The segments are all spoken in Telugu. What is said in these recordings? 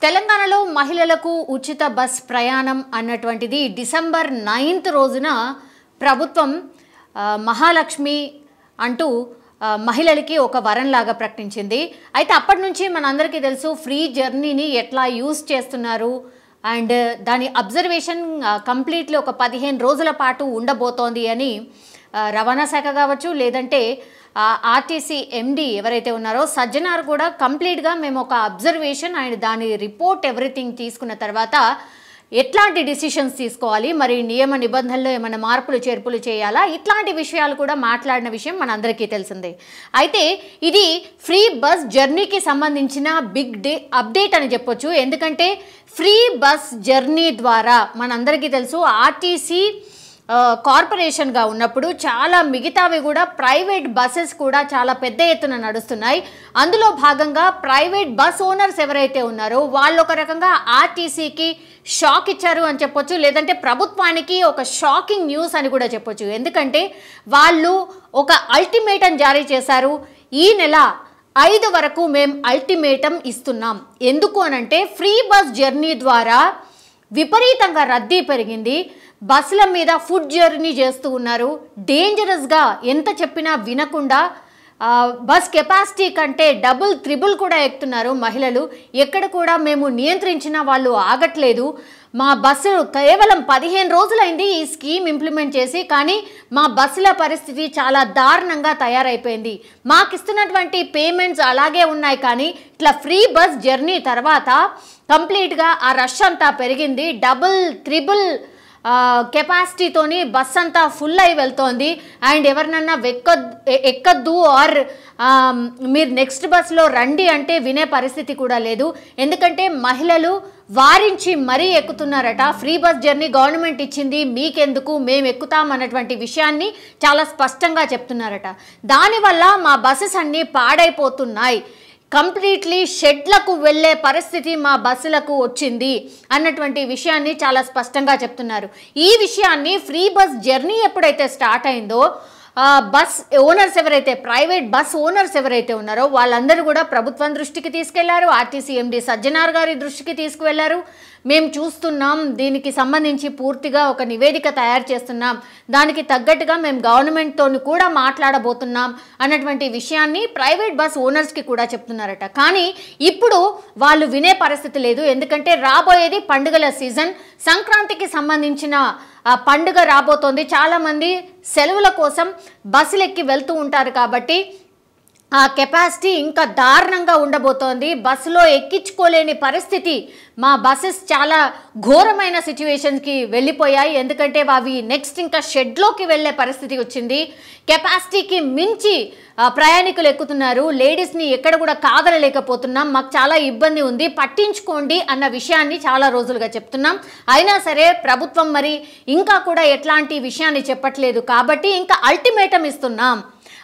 తెలంగాణలో మహిళలకు ఉచిత బస్ ప్రయాణం అన్నటువంటిది డిసెంబర్ 9th రోజున ప్రభుత్వం మహాలక్ష్మి అంటూ మహిళలకి ఒక వరంలాగా ప్రకటించింది. అయితే అప్పటి నుంచి మనందరికీ తెలుసు ఫ్రీ జర్నీని ఎట్లా యూజ్ చేస్తున్నారు అండ్ దాని అబ్జర్వేషన్ కంప్లీట్లీ ఒక 15 రోజుల పాటు ఉండబోతోంది అని రవాణా శాఖ కావచ్చు లేదంటే ఆర్టీసీ ఎండి ఎవరైతే ఉన్నారో సజ్జనార్ కూడా కంప్లీట్గా మేము ఒక అబ్జర్వేషన్ అండ్ దాని రిపోర్ట్ ఎవ్రీథింగ్ తీసుకున్న తర్వాత ఎట్లాంటి డిసిషన్స్ తీసుకోవాలి, మరి నియమ నిబంధనల్లో ఏమైనా మార్పులు చేర్పులు చేయాలా, ఇట్లాంటి విషయాలు కూడా మాట్లాడిన విషయం మనందరికీ తెలిసిందే. అయితే ఇది ఫ్రీ బస్ జర్నీకి సంబంధించిన బిగ్ అప్డేట్ అని చెప్పొచ్చు. ఎందుకంటే ఫ్రీ బస్ జర్నీ ద్వారా మనందరికీ తెలుసు ఆర్టీసీ కార్పొరేషన్గా ఉన్నప్పుడు చాలా మిగతావి కూడా ప్రైవేట్ బస్సెస్ కూడా చాలా పెద్ద ఎత్తున నడుస్తున్నాయి. అందులో భాగంగా ప్రైవేట్ బస్ ఓనర్స్ ఎవరైతే ఉన్నారో వాళ్ళు ఒక రకంగా ఆర్టీసీకి షాక్ ఇచ్చారు అని చెప్పొచ్చు, లేదంటే ప్రభుత్వానికి ఒక షాకింగ్ న్యూస్ అని కూడా చెప్పొచ్చు. ఎందుకంటే వాళ్ళు ఒక అల్టిమేటం జారీ చేశారు. ఈ నెల 5 వరకు మేము అల్టిమేటం ఇస్తున్నాం. ఎందుకు అనంటే ఫ్రీ బస్ జర్నీ ద్వారా విపరీతంగా రద్దీ పెరిగింది. బస్సుల మీద ఫుడ్ జర్నీ చేస్తూ ఉన్నారు. డేంజరస్గా ఎంత చెప్పినా వినకుండా బస్ కెపాసిటీ కంటే డబుల్ త్రిబుల్ కూడా ఎక్కుతున్నారు మహిళలు. ఎక్కడ కూడా మేము నియంత్రించిన వాళ్ళు ఆగట్లేదు. మా బస్సులు కేవలం 15 రోజులైంది ఈ స్కీమ్ ఇంప్లిమెంట్ చేసి, కానీ మా బస్సుల పరిస్థితి చాలా దారుణంగా తయారైపోయింది. మాకు ఇస్తున్నటువంటి పేమెంట్స్ అలాగే ఉన్నాయి, కానీ ఇట్లా ఫ్రీ బస్ జర్నీ తర్వాత కంప్లీట్గా ఆ రష్ అంతా పెరిగింది. డబుల్ త్రిబుల్ కెపాసిటీతోని బస్ అంతా ఫుల్ అయి వెళ్తోంది. అండ్ ఎవరినన్నా ఎక్కద్దు ఆర్ మీరు నెక్స్ట్ బస్లో రండి అంటే వినే పరిస్థితి కూడా లేదు. ఎందుకంటే మహిళలు వారించి మరీ ఎక్కుతున్నారట. ఫ్రీ బస్ జర్నీ గవర్నమెంట్ ఇచ్చింది, మీకెందుకు, మేము ఎక్కుతాం అన్నటువంటి విషయాన్ని చాలా స్పష్టంగా చెప్తున్నారట. దానివల్ల మా బస్సెస్ అన్నీ పాడైపోతున్నాయి, కంప్లీట్లీ షెడ్లకు వెళ్ళే పరిస్థితి మా బస్సులకు వచ్చింది అన్నటువంటి విషయాన్ని చాలా స్పష్టంగా చెప్తున్నారు. ఈ విషయాన్ని ఫ్రీ బస్ జర్నీ ఎప్పుడైతే స్టార్ట్ అయిందో బస్ ఓనర్స్ ఎవరైతే ప్రైవేట్ బస్ ఓనర్స్ ఎవరైతే ఉన్నారో వాళ్ళందరూ కూడా ప్రభుత్వం దృష్టికి తీసుకెళ్లారు. ఆర్టీసీ ఎండి సజ్జనార్ గారి దృష్టికి తీసుకువెళ్లారు. మేము చూస్తున్నాం, దీనికి సంబంధించి పూర్తిగా ఒక నివేదిక తయారు చేస్తున్నాం, దానికి తగ్గట్టుగా మేము గవర్నమెంట్తో కూడా మాట్లాడబోతున్నాం అన్నటువంటి విషయాన్ని ప్రైవేట్ బస్ ఓనర్స్కి కూడా చెప్తున్నారట. కానీ ఇప్పుడు వాళ్ళు వినే పరిస్థితి లేదు. ఎందుకంటే రాబోయేది పండుగల సీజన్, సంక్రాంతికి సంబంధించిన పండుగ రాబోతోంది. చాలామంది సెలవుల కోసం బస్సులు ఎక్కి వెళ్తూ ఉంటారు కాబట్టి ఆ కెపాసిటీ ఇంకా దారుణంగా ఉండబోతోంది. బస్సులో ఎక్కించుకోలేని పరిస్థితి. మా బస్సెస్ చాలా ఘోరమైన సిచ్యువేషన్కి వెళ్ళిపోయాయి. ఎందుకంటే అవి నెక్స్ట్ ఇంకా షెడ్లోకి వెళ్ళే పరిస్థితి వచ్చింది. కెపాసిటీకి మించి ప్రయాణికులు ఎక్కుతున్నారు. లేడీస్ని ఎక్కడ కూడా కాదలలేకపోతున్నాం, మాకు చాలా ఇబ్బంది ఉంది, పట్టించుకోండి అన్న విషయాన్ని చాలా రోజులుగా చెప్తున్నాం. అయినా సరే ప్రభుత్వం మరి ఇంకా కూడా ఎట్లాంటి విషయాన్ని చెప్పట్లేదు. కాబట్టి ఇంకా అల్టిమేటం ఇస్తున్నాం.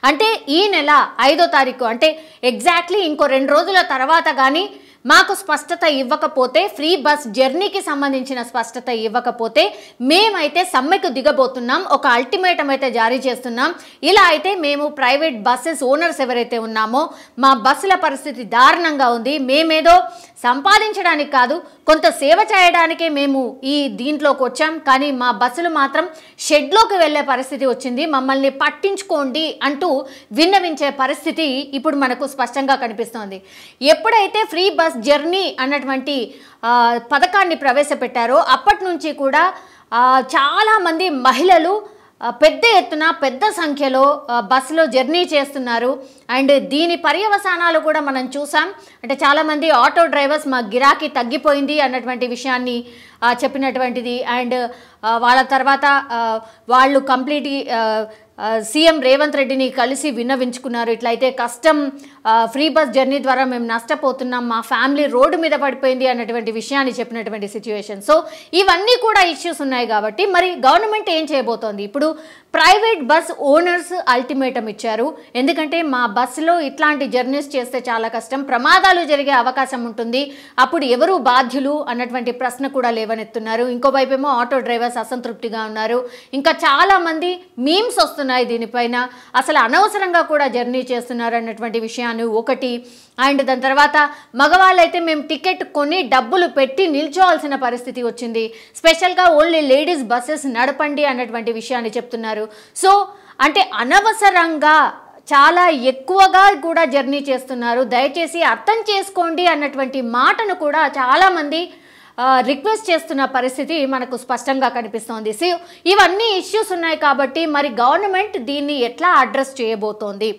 అంటే ఈ నెల 5వ తారీఖు అంటే ఎగ్జాక్ట్లీ ఇంకో 2 రోజుల తర్వాత కానీ మాకు స్పష్టత ఇవ్వకపోతే, ఫ్రీ బస్ జర్నీకి సంబంధించిన స్పష్టత ఇవ్వకపోతే మేమైతే సమ్మెకు దిగబోతున్నాం, ఒక అల్టిమేటం అయితే జారీ చేస్తున్నాం. ఇలా అయితే మేము ప్రైవేట్ బస్సెస్ ఓనర్స్ ఎవరైతే ఉన్నామో మా బస్సుల పరిస్థితి దారుణంగా ఉంది, మేమేదో సంపాదించడానికి కాదు కొంత సేవ చేయడానికే మేము ఈ దీంట్లోకి వచ్చాం, కానీ మా బస్సులు మాత్రం షెడ్లోకి వెళ్ళే పరిస్థితి వచ్చింది, మమ్మల్ని పట్టించుకోండి అంటూ విన్నవించే పరిస్థితి ఇప్పుడు మనకు స్పష్టంగా కనిపిస్తోంది. ఎప్పుడైతే ఫ్రీ బస్ జర్నీ అన్నటువంటి పథకాన్ని ప్రవేశపెట్టారో అప్పటి నుంచి కూడా చాలామంది మహిళలు పెద్ద ఎత్తున పెద్ద సంఖ్యలో బస్సులో జర్నీ చేస్తున్నారు. అండ్ దీని పర్యవసానాలు కూడా మనం చూసాం. అంటే చాలామంది ఆటో డ్రైవర్స్ మా గిరాకీ తగ్గిపోయింది అన్నటువంటి విషయాన్ని చెప్పినటువంటిది. అండ్ వాళ్ళ తర్వాత వాళ్ళు కంప్లీట్ సీఎం రేవంత్ రెడ్డిని కలిసి విన్నవించుకున్నారు. ఇట్లయితే కష్టం, ఫ్రీ బస్ జర్నీ ద్వారా మేము నష్టపోతున్నాం, మా ఫ్యామిలీ రోడ్డు మీద పడిపోయింది అన్నటువంటి విషయాన్ని చెప్పినటువంటి సిచ్యువేషన్. సో ఇవన్నీ కూడా ఇష్యూస్ ఉన్నాయి కాబట్టి మరి గవర్నమెంట్ ఏం చేయబోతోంది? ఇప్పుడు ప్రైవేట్ బస్ ఓనర్స్ అల్టిమేటం ఇచ్చారు. ఎందుకంటే మా బస్సులో ఇట్లాంటి జర్నీస్ చేస్తే చాలా కష్టం, ప్రమాదాలు జరిగే అవకాశం ఉంటుంది, అప్పుడు ఎవరు బాధ్యులు అన్నటువంటి ప్రశ్న కూడా లేవనెత్తున్నారు. ఇంకోవైపేమో ఆటో డ్రైవర్స్ అసంతృప్తిగా ఉన్నారు. ఇంకా చాలామంది మీమ్స్ వస్తున్నాయి ఉన్నాయి దీనిపైన, అసలు అనవసరంగా కూడా జర్నీ చేస్తున్నారు అన్నటువంటి విషయాన్ని ఒకటి. అండ్ దాని తర్వాత మగవాళ్ళైతే మేము టికెట్ కొని డబ్బులు పెట్టి నిల్చోవాల్సిన పరిస్థితి వచ్చింది, స్పెషల్గా ఓన్లీ లేడీస్ బస్సెస్ నడపండి అన్నటువంటి విషయాన్ని చెప్తున్నారు. సో అంటే అనవసరంగా చాలా ఎక్కువగా కూడా జర్నీ చేస్తున్నారు, దయచేసి అర్థం చేసుకోండి అన్నటువంటి మాటను కూడా చాలామంది రిక్వెస్ట్ చేస్తున్న పరిస్థితి మనకు స్పష్టంగా కనిపిస్తోంది. సో ఇవన్నీ ఇష్యూస్ ఉన్నాయి కాబట్టి మరి గవర్నమెంట్ దీన్ని ఎట్లా అడ్రస్ చేయబోతోంది,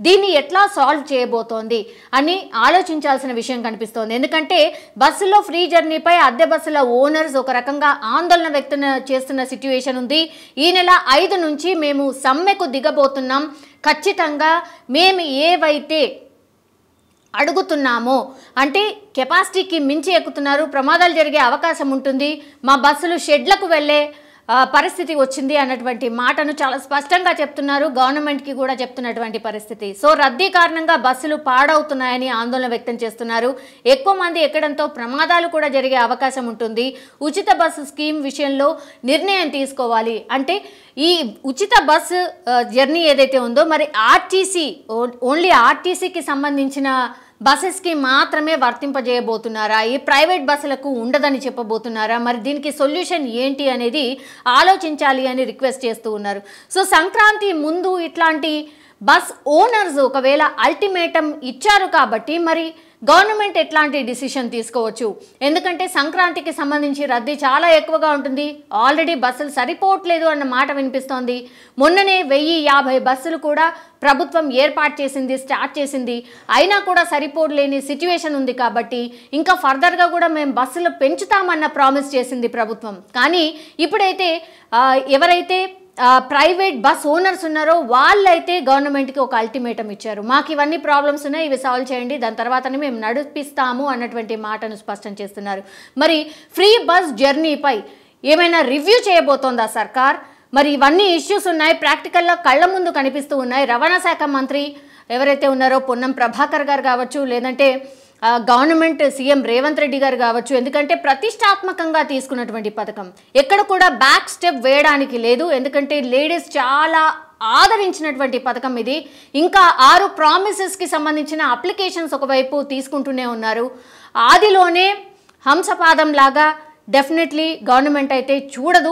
దీన్ని ఎట్లా సాల్వ్ చేయబోతోంది అని ఆలోచించాల్సిన విషయం కనిపిస్తోంది. ఎందుకంటే బస్సులో ఫ్రీ జర్నీపై అద్దె బస్సుల ఓనర్స్ ఒక రకంగా ఆందోళన వ్యక్తం చేస్తున్న సిట్యుయేషన్ ఉంది. ఈ నెల 5 నుంచి మేము సమ్మెకు దిగబోతున్నాం, ఖచ్చితంగా మేము ఏవైతే అడుగుతున్నామో అంటే కెపాసిటీకి మించి ఎక్కుతున్నారు, ప్రమాదాలు జరిగే అవకాశం ఉంటుంది, మా బస్సులు షెడ్లకు వెళ్ళే పరిస్థితి వచ్చింది అన్నటువంటి మాటను చాలా స్పష్టంగా చెప్తున్నారు, గవర్నమెంట్కి కూడా చెప్తున్నటువంటి పరిస్థితి. సో రద్దీ కారణంగా బస్సులు పాడవుతున్నాయని ఆందోళన వ్యక్తం చేస్తున్నారు. ఎక్కువ మంది ఎక్కడంతో ప్రమాదాలు కూడా జరిగే అవకాశం ఉంటుంది. ఉచిత బస్సు స్కీమ్ విషయంలో నిర్ణయం తీసుకోవాలి. అంటే ఈ ఉచిత బస్సు జర్నీ ఏదైతే ఉందో మరి ఆర్టీసీ ఓన్లీ ఆర్టీసీకి సంబంధించిన బస్సెస్కి మాత్రమే వర్తింపజేయబోతున్నారా, ఈ ప్రైవేట్ బస్సులకు ఉండదని చెప్పబోతున్నారా, మరి దీనికి సొల్యూషన్ ఏంటి అనేది ఆలోచించాలి అని రిక్వెస్ట్ చేస్తూ ఉన్నారు. సో సంక్రాంతి ముందు ఇట్లాంటి బస్ ఓనర్స్ ఒకవేళ అల్టిమేటం ఇచ్చారు కాబట్టి మరి గవర్నమెంట్ ఎట్లాంటి డిసిషన్ తీసుకోవచ్చు, ఎందుకంటే సంక్రాంతికి సంబంధించి రద్దీ చాలా ఎక్కువగా ఉంటుంది, ఆల్రెడీ బస్సులు సరిపోవట్లేదు అన్న మాట వినిపిస్తోంది. మొన్ననే 1050 బస్సులు కూడా ప్రభుత్వం ఏర్పాటు చేసింది, స్టార్ట్ చేసింది, అయినా కూడా సరిపోలేని సిచ్యువేషన్ ఉంది. కాబట్టి ఇంకా ఫర్దర్గా కూడా మేము బస్సులు పెంచుతామన్న ప్రామిస్ చేసింది ప్రభుత్వం. కానీ ఇప్పుడైతే ఎవరైతే ప్రైవేట్ బస్ ఓనర్స్ ఉన్నారో వాళ్ళైతే గవర్నమెంట్కి ఒక అల్టిమేటం ఇచ్చారు, మాకు ఇవన్నీ ప్రాబ్లమ్స్ ఉన్నాయి, ఇవి సాల్వ్ చేయండి, దాని తర్వాతనే మేము నడిపిస్తాము అన్నటువంటి మాటను స్పష్టం చేస్తున్నారు. మరి ఫ్రీ బస్ జర్నీపై ఏమైనా రివ్యూ చేయబోతోందా సర్కార్? మరి ఇవన్నీ ఇష్యూస్ ఉన్నాయి, ప్రాక్టికల్గా కళ్ళ ముందు కనిపిస్తూ ఉన్నాయి. రవాణా శాఖ మంత్రి ఎవరైతే ఉన్నారో పొన్నం ప్రభాకర్ గారు కావచ్చు, లేదంటే గవర్నమెంట్ సీఎం రేవంత్ రెడ్డి గారు కావచ్చు, ఎందుకంటే ప్రతిష్టాత్మకంగా తీసుకున్నటువంటి పథకం, ఎక్కడ కూడా బ్యాక్ స్టెప్ వేయడానికి లేదు. ఎందుకంటే లేడీస్ చాలా ఆదరించినటువంటి పథకం ఇది. ఇంకా 6 ప్రామిసెస్కి సంబంధించిన అప్లికేషన్స్ ఒకవైపు తీసుకుంటూనే ఉన్నారు. ఆదిలోనే హంసపాదం లాగా డెఫినెట్లీ గవర్నమెంట్ అయితే చూడదు,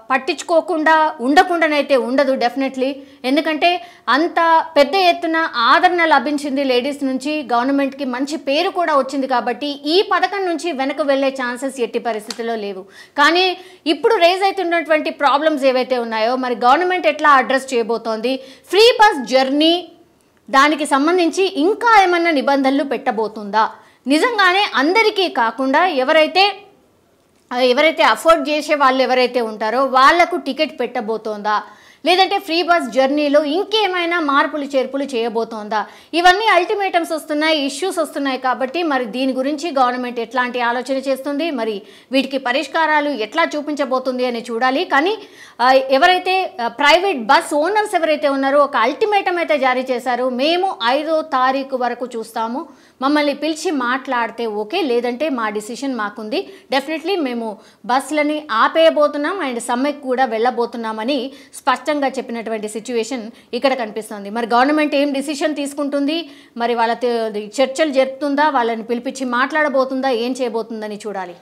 పట్టించుకోకుండా ఉండకుండానైతే ఉండదు డెఫినెట్లీ. ఎందుకంటే అంత పెద్ద ఎత్తున ఆదరణ లభించింది లేడీస్ నుంచి, గవర్నమెంట్కి మంచి పేరు కూడా వచ్చింది. కాబట్టి ఈ పథకం నుంచి వెనక్కి వెళ్ళే ఛాన్సెస్ ఎట్టి పరిస్థితుల్లో లేవు. కానీ ఇప్పుడు రేజ్ అవుతున్నటువంటి ప్రాబ్లమ్స్ ఏవైతే ఉన్నాయో మరి గవర్నమెంట్ ఎట్లా అడ్రస్ చేయబోతోంది, ఫ్రీ బస్ జర్నీ దానికి సంబంధించి ఇంకా ఏమన్నా నిబంధనలు పెట్టబోతుందా, నిజంగానే అందరికీ కాకుండా ఎవరైతే అఫోర్డ్ చేసే వాళ్ళు ఎవరైతే ఉంటారో వాళ్లకు టికెట్ పెట్టబోతోందా, లేదంటే ఫ్రీ బస్ జర్నీలో ఇంకేమైనా మార్పులు చేర్పులు చేయబోతోందా, ఇవన్నీ అల్టిమేటమ్స్ వస్తున్నాయి, ఇష్యూస్ వస్తున్నాయి. కాబట్టి మరి దీని గురించి గవర్నమెంట్ ఎట్లాంటి ఆలోచన చేస్తుంది, మరి వీటికి పరిష్కారాలు ఎట్లా చూపించబోతుంది అని చూడాలి. కానీ ఎవరైతే ప్రైవేట్ బస్ ఓనర్స్ ఎవరైతే ఉన్నారో ఒక అల్టిమేటం అయితే జారీ చేశారు, మేము 5వ తారీఖు వరకు చూస్తాము, మమ్మల్ని పిలిచి మాట్లాడితే ఓకే, లేదంటే మా డిసిషన్ మాకుంది, డెఫినెట్లీ మేము బస్సులని ఆపేయబోతున్నాం అండ్ సమ్మెకు కూడా వెళ్ళబోతున్నామని స్పష్టంగా చెప్పినటువంటి సిచ్యువేషన్ ఇక్కడ కనిపిస్తుంది. మరి గవర్నమెంట్ ఏం డిసిషన్ తీసుకుంటుంది, మరి వాళ్ళ చర్చలు జరుపుతుందా, వాళ్ళని పిలిపించి మాట్లాడబోతుందా, ఏం చేయబోతుందని చూడాలి.